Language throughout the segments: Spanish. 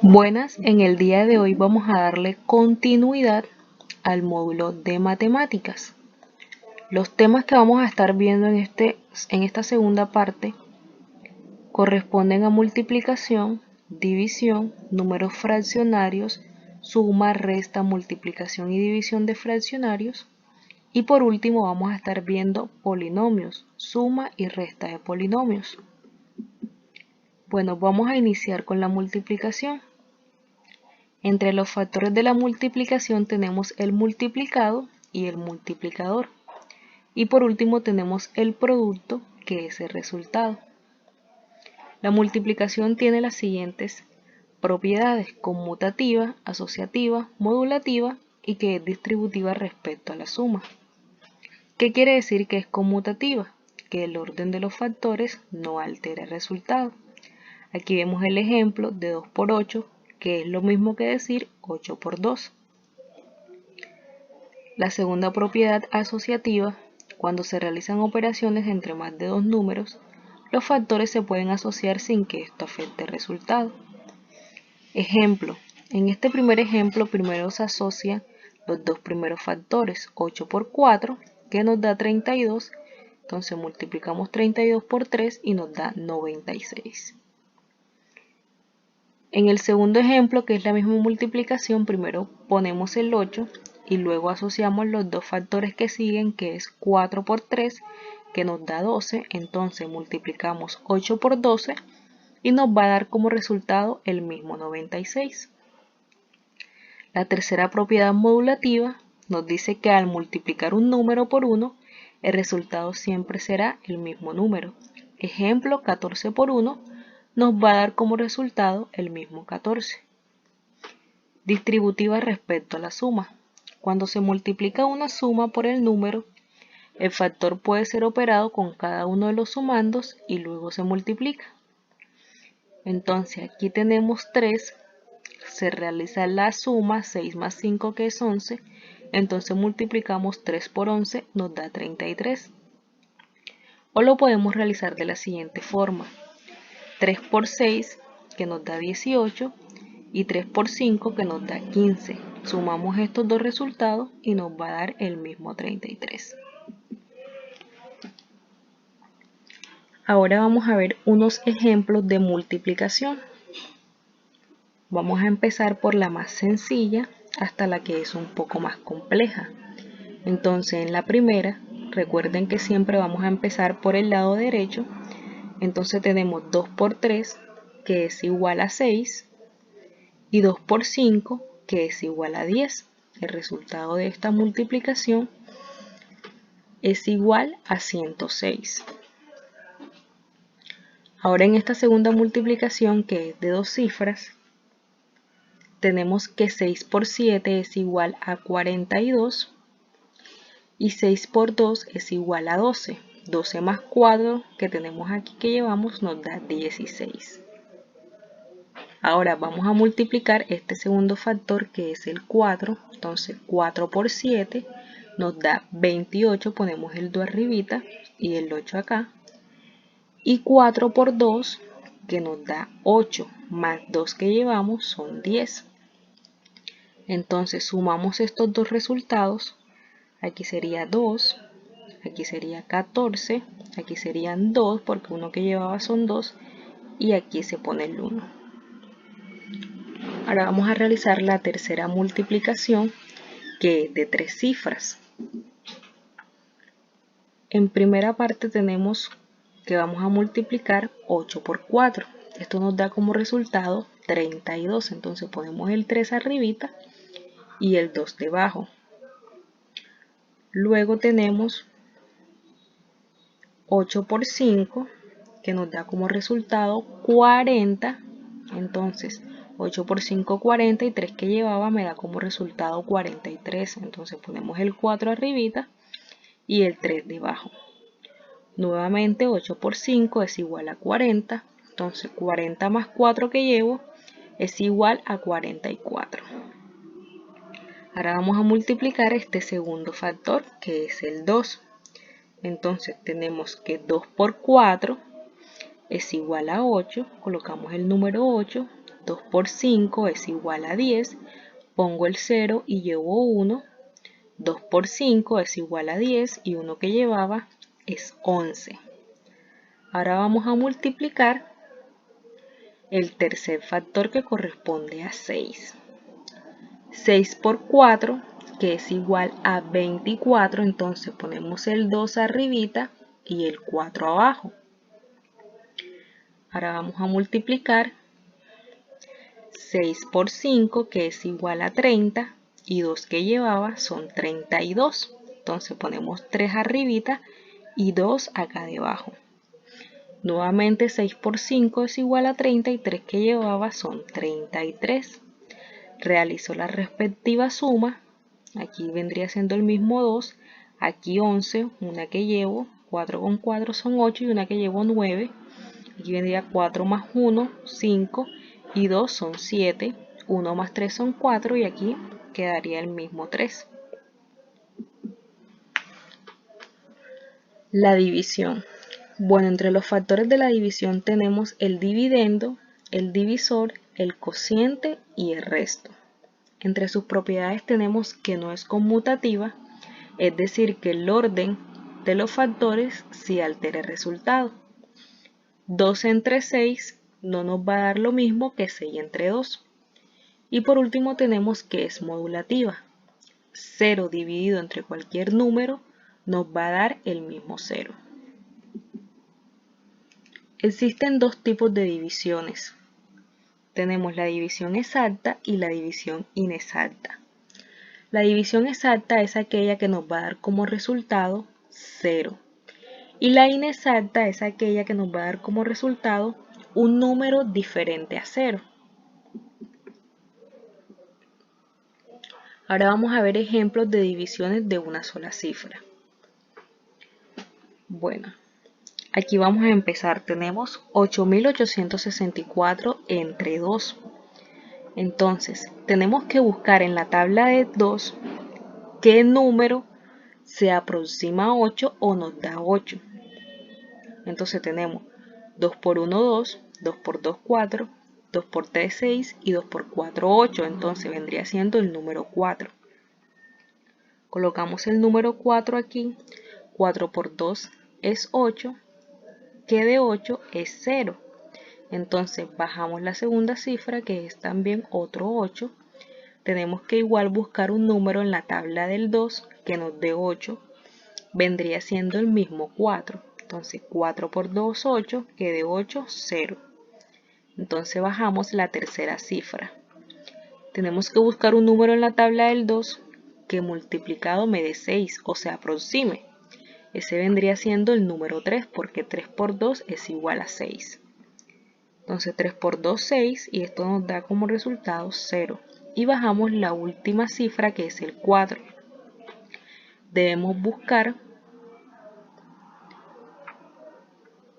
Buenas, en el día de hoy vamos a darle continuidad al módulo de matemáticas. Los temas que vamos a estar viendo en esta segunda parte corresponden a multiplicación, división, números fraccionarios, suma, resta, multiplicación y división de fraccionarios. Y por último vamos a estar viendo polinomios, suma y resta de polinomios. Bueno, vamos a iniciar con la multiplicación. Entre los factores de la multiplicación tenemos el multiplicado y el multiplicador. Y por último tenemos el producto, que es el resultado. La multiplicación tiene las siguientes propiedades: conmutativa, asociativa, modulativa y que es distributiva respecto a la suma. ¿Qué quiere decir que es conmutativa? Que el orden de los factores no altera el resultado. Aquí vemos el ejemplo de 2 por 8, que es lo mismo que decir 8 por 2. La segunda propiedad asociativa: cuando se realizan operaciones entre más de dos números, los factores se pueden asociar sin que esto afecte el resultado. Ejemplo: en este primer ejemplo primero se asocian los dos primeros factores, 8 por 4, que nos da 32, entonces multiplicamos 32 por 3 y nos da 96. En el segundo ejemplo, que es la misma multiplicación, primero ponemos el 8 y luego asociamos los dos factores que siguen, que es 4 por 3, que nos da 12, entonces multiplicamos 8 por 12 y nos va a dar como resultado el mismo 96. La tercera propiedad modulativa nos dice que al multiplicar un número por 1, el resultado siempre será el mismo número. Ejemplo, 14 por 1 nos va a dar como resultado el mismo 14. Distributiva respecto a la suma. Cuando se multiplica una suma por el número, el factor puede ser operado con cada uno de los sumandos y luego se multiplica. Entonces aquí tenemos 3, se realiza la suma 6 más 5, que es 11, entonces multiplicamos 3 por 11, nos da 33. O lo podemos realizar de la siguiente forma: 3 por 6, que nos da 18, y 3 por 5, que nos da 15. Sumamos estos dos resultados y nos va a dar el mismo 33. Ahora vamos a ver unos ejemplos de multiplicación. Vamos a empezar por la más sencilla hasta la que es un poco más compleja. Entonces, en la primera, recuerden que siempre vamos a empezar por el lado derecho. Entonces tenemos 2 por 3, que es igual a 6, y 2 por 5, que es igual a 10. El resultado de esta multiplicación es igual a 106. Ahora en esta segunda multiplicación, que es de dos cifras, tenemos que 6 por 7 es igual a 42 y 6 por 2 es igual a 12. 12 más 4 que tenemos aquí que llevamos nos da 16. Ahora vamos a multiplicar este segundo factor, que es el 4. Entonces 4 por 7 nos da 28, ponemos el 2 arribita y el 8 acá. Y 4 por 2, que nos da 8, más 2 que llevamos son 10. Entonces sumamos estos dos resultados. Aquí sería 2, aquí sería 14, aquí serían 2 porque uno que llevaba son 2 y aquí se pone el 1. Ahora vamos a realizar la tercera multiplicación, que es de tres cifras. En primera parte tenemos que vamos a multiplicar 8 por 4. Esto nos da como resultado 32. Entonces ponemos el 3 arribita y el 2 debajo. Luego tenemos 8 por 5, que nos da como resultado 40. Entonces 8 por 5, 40, y 3 que llevaba me da como resultado 43. Entonces ponemos el 4 arribita y el 3 debajo. Nuevamente 8 por 5 es igual a 40. Entonces 40 más 4 que llevo es igual a 44. Ahora vamos a multiplicar este segundo factor, que es el 2. Entonces tenemos que 2 por 4 es igual a 8. Colocamos el número 8. 2 por 5 es igual a 10. Pongo el 0 y llevo 1. 2 por 5 es igual a 10 y 1 que llevaba es 11. Ahora vamos a multiplicar el tercer factor que corresponde a 6. 6 por 4, que es igual a 24, entonces ponemos el 2 arribita y el 4 abajo. Ahora vamos a multiplicar 6 por 5, que es igual a 30, y 2 que llevaba son 32. Entonces ponemos 3 arribita y 2 acá debajo. Nuevamente 6 por 5 es igual a 30 y 3 que llevaba son 33. Realizo la respectiva suma. Aquí vendría siendo el mismo 2. Aquí 11, una que llevo, 4 con 4 son 8 y una que llevo 9. Aquí vendría 4 más 1, 5 y 2 son 7. 1 más 3 son 4 y aquí quedaría el mismo 3. La división. Bueno, entre los factores de la división tenemos el dividendo, el divisor, el cociente y el resto. Entre sus propiedades tenemos que no es conmutativa, es decir, que el orden de los factores sí altera el resultado. 2 entre 6 no nos va a dar lo mismo que 6 entre 2. Y por último tenemos que es modulativa. 0 dividido entre cualquier número nos va a dar el mismo 0. Existen dos tipos de divisiones. Tenemos la división exacta y la división inexacta. La división exacta es aquella que nos va a dar como resultado 0. Y la inexacta es aquella que nos va a dar como resultado un número diferente a 0. Ahora vamos a ver ejemplos de divisiones de una sola cifra. Bueno, aquí vamos a empezar. Tenemos 8.864 entre 2. Entonces, tenemos que buscar en la tabla de 2 qué número se aproxima a 8 o nos da 8. Entonces tenemos 2 por 1, 2, 2 por 2, 4, 2 por 3, 6 y 2 por 4, 8. Entonces vendría siendo el número 4. Colocamos el número 4 aquí. 4 por 2 es 8, que de 8 es 0. Entonces bajamos la segunda cifra, que es también otro 8. Tenemos que igual buscar un número en la tabla del 2 que nos dé 8. Vendría siendo el mismo 4. Entonces 4 por 2, 8, que de 8, 0. Entonces bajamos la tercera cifra. Tenemos que buscar un número en la tabla del 2 que multiplicado me dé 6 o se aproxime. Ese vendría siendo el número 3 porque 3 por 2 es igual a 6. Entonces 3 por 2, 6 y esto nos da como resultado 0. Y bajamos la última cifra que es el 4. Debemos buscar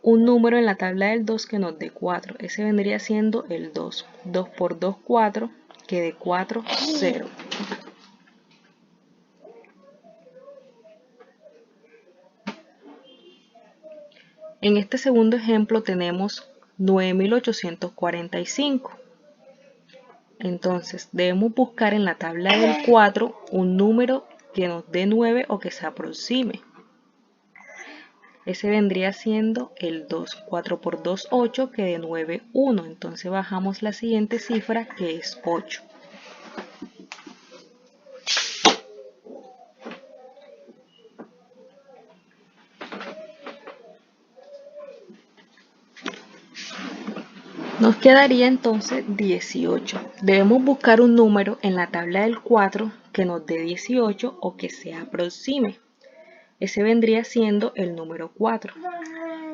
un número en la tabla del 2 que nos dé 4. Ese vendría siendo el 2. 2 por 2, 4, que de 4, 0. En este segundo ejemplo tenemos 9.845. Entonces debemos buscar en la tabla del 4 un número que nos dé 9 o que se aproxime. Ese vendría siendo el 2. 4 por 2, 8, que de 9, 1. Entonces bajamos la siguiente cifra que es 8. Nos quedaría entonces 18. Debemos buscar un número en la tabla del 4 que nos dé 18 o que se aproxime. Ese vendría siendo el número 4.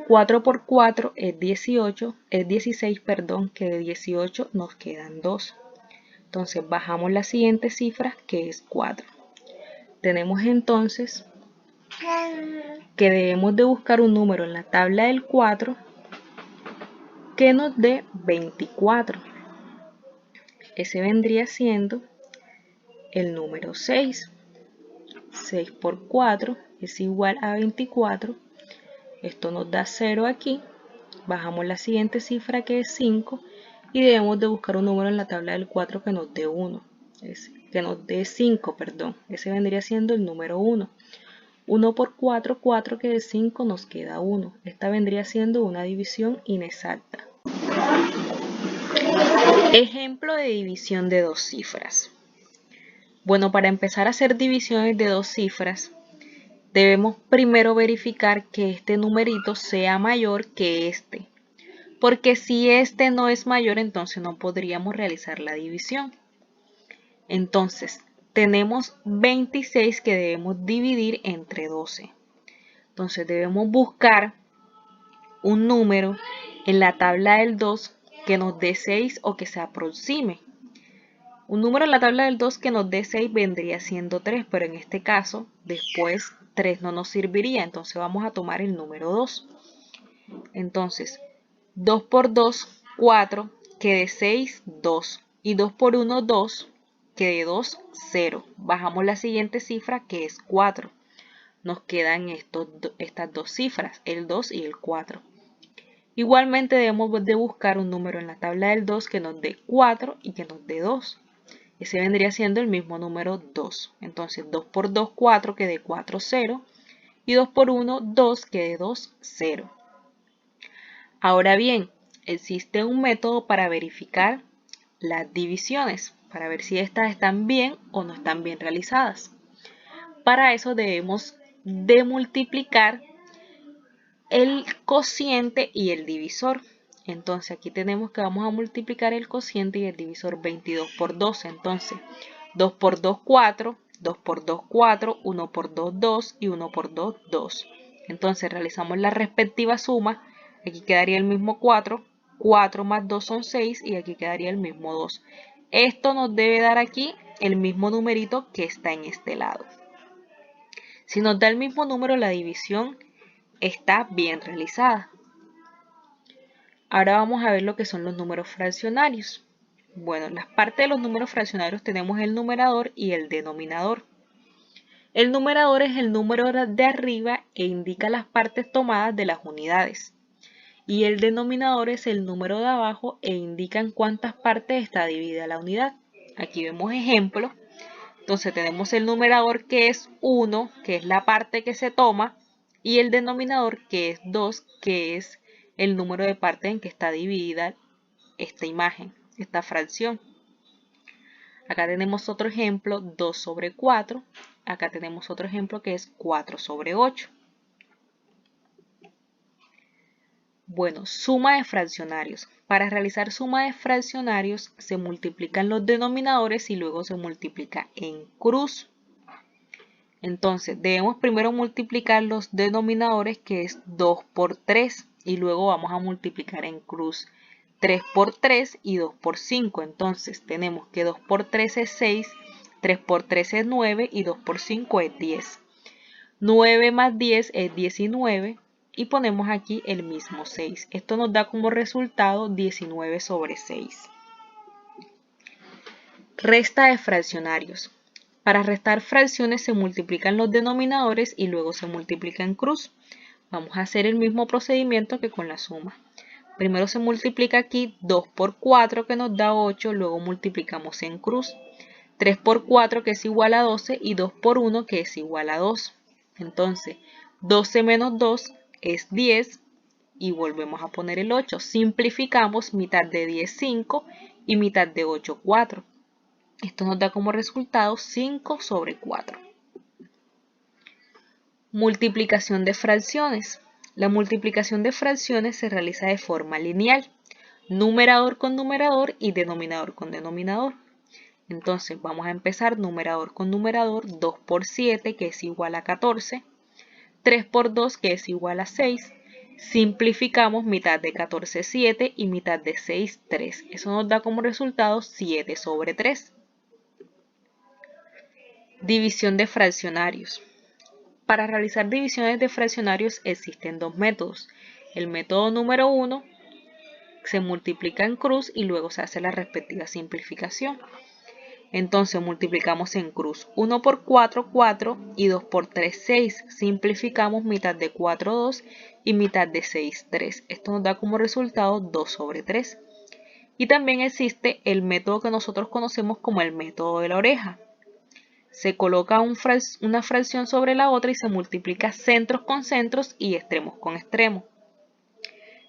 4 por 4 es 18, es 16, perdón, que de 18 nos quedan 2. Entonces bajamos la siguiente cifra que es 4. Tenemos entonces que debemos de buscar un número en la tabla del 4 que nos dé 24. Ese vendría siendo el número 6. 6 por 4 es igual a 24. Esto nos da 0 aquí. Bajamos la siguiente cifra que es 5 y debemos de buscar un número en la tabla del 4 que nos dé 1, que nos dé 5, perdón. Ese vendría siendo el número 1. 1 por 4, 4 que de 5 nos queda 1. Esta vendría siendo una división inexacta. Ejemplo de división de dos cifras. Bueno, para empezar a hacer divisiones de dos cifras, debemos primero verificar que este numerito sea mayor que este. Porque si este no es mayor, entonces no podríamos realizar la división. Entonces, tenemos 26 que debemos dividir entre 12. Entonces, debemos buscar un número en la tabla del 2 que nos dé 6 o que se aproxime. Un número en la tabla del 2 que nos dé 6 vendría siendo 3, pero en este caso, después 3 no nos serviría, entonces vamos a tomar el número 2. Entonces, 2 por 2, 4, que de 6, 2. Y 2 por 1, 2, que de 2, 0. Bajamos la siguiente cifra, que es 4. Nos quedan estas dos cifras, el 2 y el 4. Igualmente debemos de buscar un número en la tabla del 2 que nos dé 4 y que nos dé 2. Ese vendría siendo el mismo número 2. Entonces 2 por 2, 4, que de 4, 0. Y 2 por 1, 2, que de 2, 0. Ahora bien, existe un método para verificar las divisiones, para ver si estas están bien o no están bien realizadas. Para eso debemos de multiplicar el cociente y el divisor. Entonces aquí tenemos que vamos a multiplicar el cociente y el divisor. 22 por 12. Entonces 2 por 2, 4. 2 por 2, 4. 1 por 2, 2. Y 1 por 2, 2. Entonces realizamos la respectiva suma. Aquí quedaría el mismo 4. 4 más 2 son 6. Y aquí quedaría el mismo 2. Esto nos debe dar aquí el mismo numerito que está en este lado. Si nos da el mismo número, la división está bien realizada. Ahora vamos a ver lo que son los números fraccionarios. Bueno, en las partes de los números fraccionarios tenemos el numerador y el denominador. El numerador es el número de arriba e indica las partes tomadas de las unidades. Y el denominador es el número de abajo e indica en cuántas partes está dividida la unidad. Aquí vemos ejemplos. Entonces tenemos el numerador que es 1, que es la parte que se toma, y el denominador que es 2, que es el número de partes en que está dividida esta imagen, esta fracción. Acá tenemos otro ejemplo, 2 sobre 4. Acá tenemos otro ejemplo que es 4 sobre 8. Bueno, suma de fraccionarios. Para realizar suma de fraccionarios se multiplican los denominadores y luego se multiplica en cruz. Entonces, debemos primero multiplicar los denominadores, que es 2 por 3, y luego vamos a multiplicar en cruz 3 por 3 y 2 por 5. Entonces, tenemos que 2 por 3 es 6, 3 por 3 es 9 y 2 por 5 es 10. 9 más 10 es 19 y ponemos aquí el mismo 6. Esto nos da como resultado 19 sobre 6. Resta de fraccionarios. Para restar fracciones se multiplican los denominadores y luego se multiplica en cruz. Vamos a hacer el mismo procedimiento que con la suma. Primero se multiplica aquí 2 por 4 que nos da 8, luego multiplicamos en cruz. 3 por 4 que es igual a 12 y 2 por 1 que es igual a 2. Entonces 12 menos 2 es 10 y volvemos a poner el 8. Simplificamos, mitad de 10 5 y mitad de 8 4. Esto nos da como resultado 5 sobre 4. Multiplicación de fracciones. La multiplicación de fracciones se realiza de forma lineal, numerador con numerador y denominador con denominador. Entonces vamos a empezar numerador con numerador, 2 por 7 que es igual a 14, 3 por 2 que es igual a 6. Simplificamos, mitad de 14 7 y mitad de 6 3. Eso nos da como resultado 7 sobre 3. División de fraccionarios. Para realizar divisiones de fraccionarios existen dos métodos. El método número 1 se multiplica en cruz y luego se hace la respectiva simplificación. Entonces multiplicamos en cruz 1 por 4, 4 y 2 por 3, 6. Simplificamos, mitad de 4, 2 y mitad de 6, 3. Esto nos da como resultado 2 sobre 3. Y también existe el método que nosotros conocemos como el método de la oreja. Se coloca una fracción sobre la otra y se multiplica centros con centros y extremos con extremos.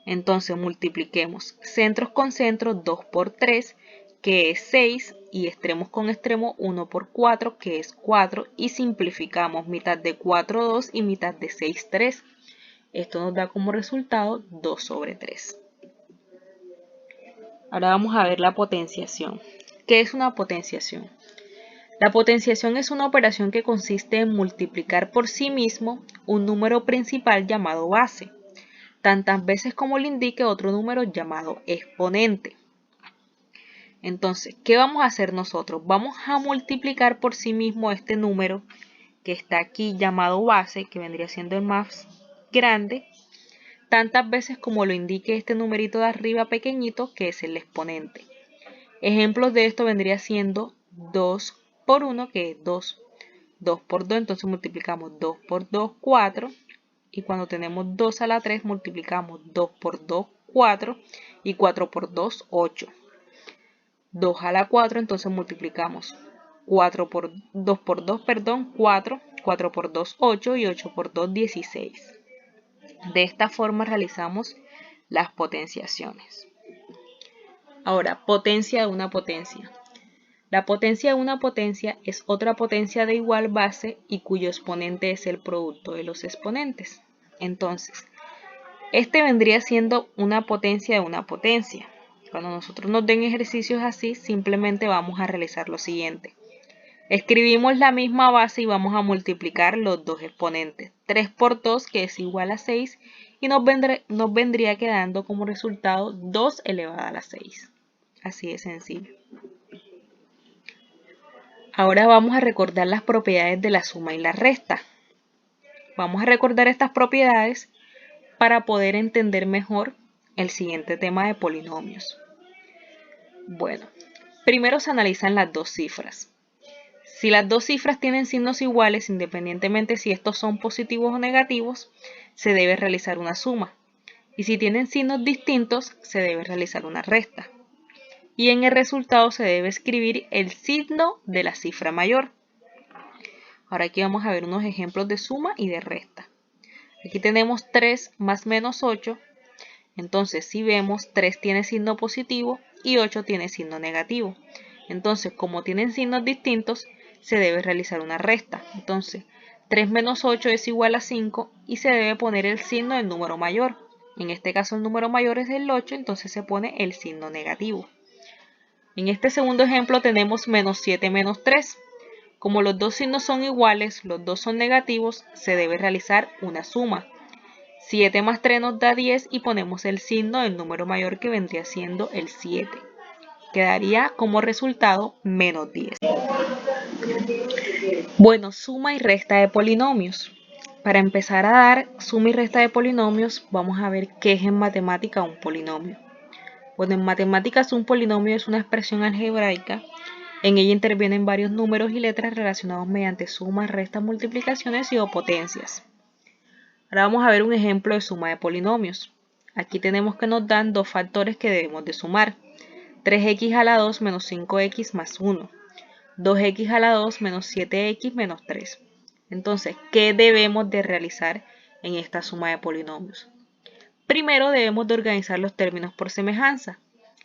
Entonces multipliquemos centros con centros 2 por 3, que es 6, y extremos con extremos 1 por 4, que es 4, y simplificamos mitad de 4, 2 y mitad de 6, 3. Esto nos da como resultado 2 sobre 3. Ahora vamos a ver la potenciación. ¿Qué es una potenciación? La potenciación es una operación que consiste en multiplicar por sí mismo un número principal llamado base, tantas veces como le indique otro número llamado exponente. Entonces, ¿qué vamos a hacer nosotros? Vamos a multiplicar por sí mismo este número que está aquí llamado base, que vendría siendo el más grande, tantas veces como lo indique este numerito de arriba pequeñito, que es el exponente. Ejemplos de esto vendría siendo 2 por 1, que es 2. 2 por 2, entonces multiplicamos 2 por 2, 4. Y cuando tenemos 2 a la 3, multiplicamos 2 por 2, 4. Y 4 por 2, 8. 2 a la 4, entonces multiplicamos 2 por 2, perdón, 4. 4 por 2, 8. Y 8 por 2, 16. De esta forma realizamos las potenciaciones. Ahora, potencia de una potencia. La potencia de una potencia es otra potencia de igual base y cuyo exponente es el producto de los exponentes. Entonces, este vendría siendo una potencia de una potencia. Cuando nosotros nos den ejercicios así, simplemente vamos a realizar lo siguiente. Escribimos la misma base y vamos a multiplicar los dos exponentes. 3 por 2, que es igual a 6, y nos vendría quedando como resultado 2 elevado a la 6. Así de sencillo. Ahora vamos a recordar las propiedades de la suma y la resta. Vamos a recordar estas propiedades para poder entender mejor el siguiente tema de polinomios. Bueno, primero se analizan las dos cifras. Si las dos cifras tienen signos iguales, independientemente si estos son positivos o negativos, se debe realizar una suma. Y si tienen signos distintos, se debe realizar una resta. Y en el resultado se debe escribir el signo de la cifra mayor. Ahora aquí vamos a ver unos ejemplos de suma y de resta. Aquí tenemos 3 más menos 8. Entonces, si vemos, 3 tiene signo positivo y 8 tiene signo negativo. Entonces, como tienen signos distintos, se debe realizar una resta. Entonces, 3 menos 8 es igual a 5 y se debe poner el signo del número mayor. En este caso el número mayor es el 8, entonces se pone el signo negativo. En este segundo ejemplo tenemos menos 7 menos 3. Como los dos signos son iguales, los dos son negativos, se debe realizar una suma. 7 más 3 nos da 10 y ponemos el signo del número mayor que vendría siendo el 7. Quedaría como resultado menos 10. Bueno, suma y resta de polinomios. Para empezar a dar suma y resta de polinomios, vamos a ver qué es en matemática un polinomio. Bueno, en matemáticas un polinomio es una expresión algebraica. En ella intervienen varios números y letras relacionados mediante sumas, restas, multiplicaciones y o potencias. Ahora vamos a ver un ejemplo de suma de polinomios. Aquí tenemos que nos dan dos factores que debemos de sumar. 3x a la 2 menos 5x más 1. 2x a la 2 menos 7x menos 3. Entonces, ¿qué debemos de realizar en esta suma de polinomios? Primero debemos de organizar los términos por semejanza.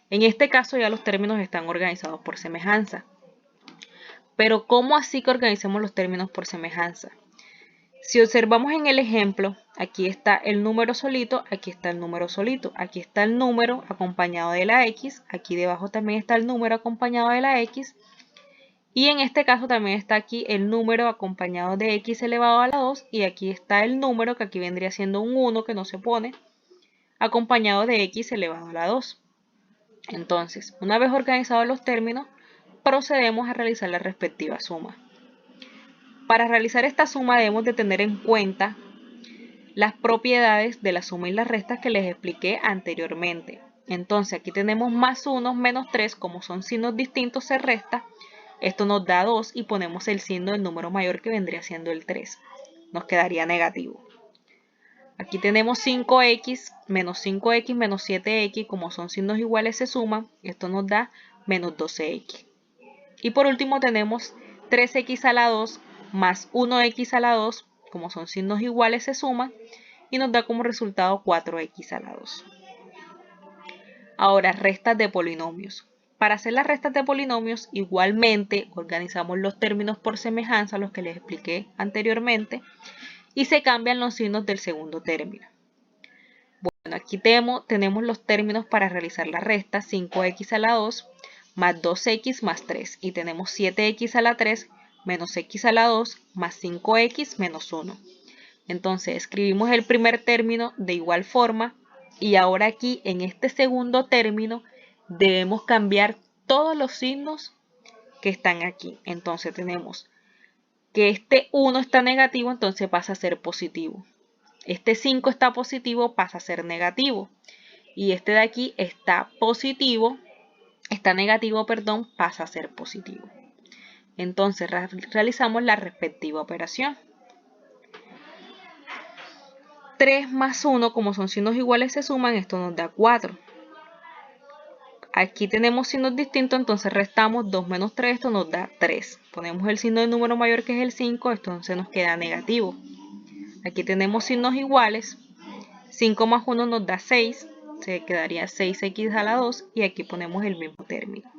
En este caso ya los términos están organizados por semejanza. Pero ¿cómo así que organicemos los términos por semejanza? Si observamos en el ejemplo, aquí está el número solito, aquí está el número solito, aquí está el número acompañado de la x, aquí debajo también está el número acompañado de la x, y en este caso también está aquí el número acompañado de x elevado a la 2, y aquí está el número que aquí vendría siendo un 1 que no se pone, acompañado de x elevado a la 2. Entonces, una vez organizados los términos, procedemos a realizar la respectiva suma. Para realizar esta suma debemos de tener en cuenta las propiedades de la suma y las restas que les expliqué anteriormente. Entonces aquí tenemos más 1 menos 3, como son signos distintos se resta. Esto nos da 2 y ponemos el signo del número mayor que vendría siendo el 3. Nos quedaría negativo. Aquí tenemos 5x menos 5x menos 7x, como son signos iguales se suman, esto nos da menos 12x. Y por último tenemos 3x a la 2 más 1x a la 2, como son signos iguales se suman, y nos da como resultado 4x a la 2. Ahora, restas de polinomios. Para hacer las restas de polinomios, igualmente organizamos los términos por semejanza, los que les expliqué anteriormente, y se cambian los signos del segundo término. Bueno, aquí tenemos los términos para realizar la resta: 5x a la 2 más 2x más 3, y tenemos 7x a la 3 menos x a la 2 más 5x menos 1. Entonces escribimos el primer término de igual forma, y ahora aquí en este segundo término debemos cambiar todos los signos que están aquí. Entonces tenemos que este 1 está negativo, entonces pasa a ser positivo. Este 5 está positivo, pasa a ser negativo. Y este de aquí está negativo, pasa a ser positivo. Entonces realizamos la respectiva operación. 3 más 1, como son signos iguales se suman, esto nos da 4. Aquí tenemos signos distintos, entonces restamos 2 menos 3, esto nos da 3. Ponemos el signo del número mayor, que es el 5, entonces nos queda negativo. Aquí tenemos signos iguales, 5 más 1 nos da 6, se quedaría 6x a la 2, y aquí ponemos el mismo término.